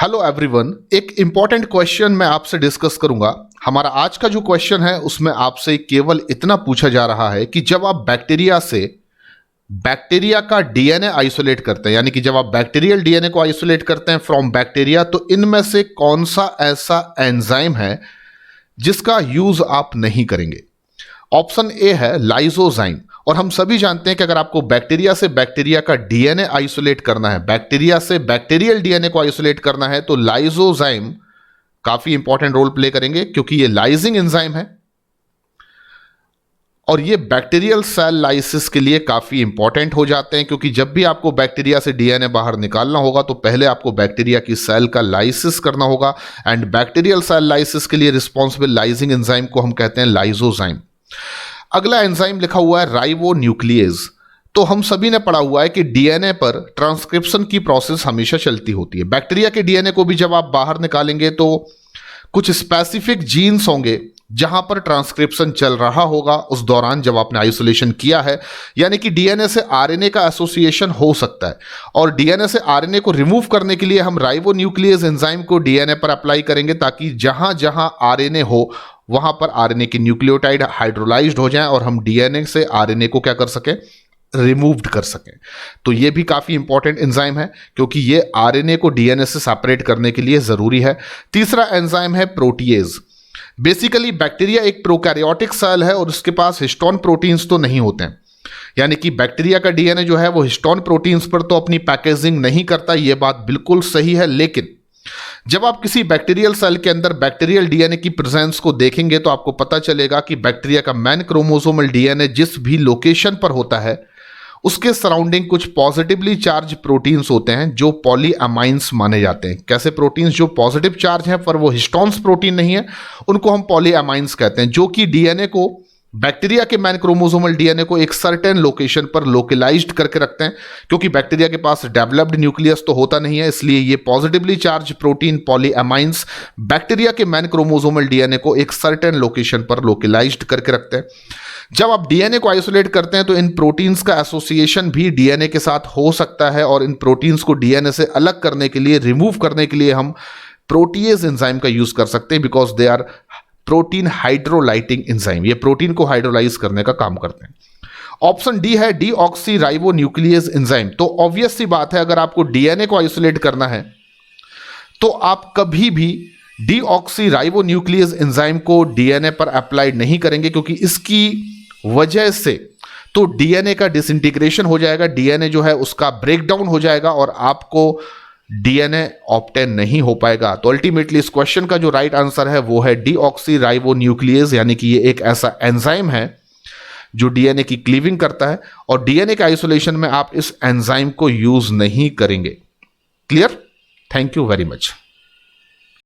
Hello everyone, एक important question मैं आपसे डिस्कस करूंगा। हमारा आज का जो क्वेश्चन है उसमें आपसे केवल इतना पूछा जा रहा है कि जब आप बैक्टीरिया से बैक्टीरिया का डीएनए आइसोलेट करते हैं, यानी कि जब आप बैक्टीरियल डीएनए को आइसोलेट करते हैं फ्रॉम बैक्टीरिया, तो इनमें से कौन सा ऐसा एंजाइम है जिसका यूज आप नहीं करेंगे। ऑप्शन ए है लाइसोजाइम। और हम सभी जानते हैं कि अगर आपको बैक्टीरिया से बैक्टीरिया का डीएनए आइसोलेट करना है, बैक्टीरिया से बैक्टीरियल डीएनए को आइसोलेट करना है, तो लाइसोजाइम काफी इंपॉर्टेंट रोल प्ले करेंगे, क्योंकि ये लाइजिंग एंजाइम है और ये बैक्टीरियल सेल लाइसिस के लिए काफी इंपॉर्टेंट हो जाते हैं। क्योंकि जब भी आपको बैक्टीरिया से डीएनए बाहर निकालना होगा तो पहले आपको बैक्टीरिया की सेल का लाइसिस करना होगा, एंड बैक्टीरियल सेल लाइसिस के लिए रिस्पॉन्सिबल लाइजिंग एंजाइम को हम कहते हैं लाइसोजाइम। अगला एंजाइम लिखा हुआ है राइबोन्यूक्लियेज। तो हम सभी ने पढ़ा हुआ है कि डीएनए पर ट्रांसक्रिप्शन की प्रोसेस हमेशा चलती होती है। बैक्टीरिया के डीएनए को भी जब आप बाहर निकालेंगे तो कुछ स्पेसिफिक जीन्स होंगे जहां पर ट्रांसक्रिप्शन चल रहा होगा उस दौरान जब आपने आइसोलेशन किया है, यानी कि डीएनए से आरएनए का एसोसिएशन हो सकता है। और डीएनए से आरएनए को रिमूव करने के लिए हम राइबोन्यूक्लियेज एंजाइम को डीएनए पर अप्लाई करेंगे, ताकि जहां जहां आरएनए हो वहां पर आरएनए के न्यूक्लियोटाइड हाइड्रोलाइज्ड हो जाएं और हम डीएनए से आरएनए को क्या कर सकें, रिमूव्ड कर सकें। तो ये भी काफी इंपॉर्टेंट एंजाइम है, क्योंकि ये आरएनए को डीएनए से सेपरेट करने के लिए जरूरी है। तीसरा एंजाइम है प्रोटीएज। बेसिकली बैक्टीरिया एक प्रोकैरियोटिक सेल है और उसके पास हिस्टोन प्रोटीन्स तो नहीं होते हैं, यानी कि बैक्टीरिया का डीएनए जो है वो हिस्टोन प्रोटीन्स पर तो अपनी पैकेजिंग नहीं करता, ये बात बिल्कुल सही है। लेकिन जब आप किसी बैक्टीरियल सेल के अंदर बैक्टीरियल डीएनए की प्रेजेंस को देखेंगे तो आपको पता चलेगा कि बैक्टीरिया का मैन क्रोमोसोमल डीएनए जिस भी लोकेशन पर होता है उसके सराउंडिंग कुछ पॉजिटिवली चार्ज प्रोटीन्स होते हैं जो पॉलीअमाइंस माने जाते हैं। कैसे प्रोटीन्स जो पॉजिटिव चार्ज हैं पर वो हिस्टोन्स प्रोटीन नहीं है, उनको हम पॉलीअमाइंस कहते हैं, जो कि डीएनए को, बैक्टीरिया के मैन क्रोमोसोमल डीएनए को एक सर्टेन लोकेशन पर लोकलाइज्ड करके रखते हैं। क्योंकि बैक्टीरिया के पास डेवलप्ड न्यूक्लियस तो होता नहीं है, इसलिए ये पॉजिटिवली चार्ज प्रोटीन पॉलीअमाइंस बैक्टीरिया के मैन क्रोमोसोमल डीएनए को एक सर्टेन लोकेशन पर लोकलाइज्ड करके रखते हैं। जब आप डीएनए को आइसोलेट करते हैं तो इन प्रोटीन्स का एसोसिएशन भी डीएनए के साथ हो सकता है, और इन प्रोटीन्स को डीएनए से अलग करने के लिए, रिमूव करने के लिए हम प्रोटीएज एंजाइम का यूज कर सकते हैं, because they are protein hydrolysing enzyme. ये प्रोटीन को हाइड्रोलाइज करने का काम करते हैं। ऑप्शन डी है डीऑक्सी राइबोन्यूक्लियेज एंजाइम। तो ऑब्वियस सी बात है, अगर आपको डीएनए को आइसोलेट करना है तो आप कभी भी डीऑक्सी राइबोन्यूक्लियेज एंजाइम को डीएनए पर अप्लाई नहीं करेंगे, क्योंकि इसकी वजह से तो डीएनए का डिसइंटीग्रेशन हो जाएगा, डीएनए जो है उसका ब्रेकडाउन हो जाएगा और आपको डीएनए ऑब्टेन नहीं हो पाएगा। तो अल्टीमेटली इस क्वेश्चन का जो राइट आंसर है वो है डीऑक्सी राइबोन्यूक्लियेज, यानी कि ये एक ऐसा एंजाइम है जो डीएनए की क्लीविंग करता है, और डीएनए के आइसोलेशन में आप इस एंजाइम को यूज नहीं करेंगे। Clear? Thank you very much.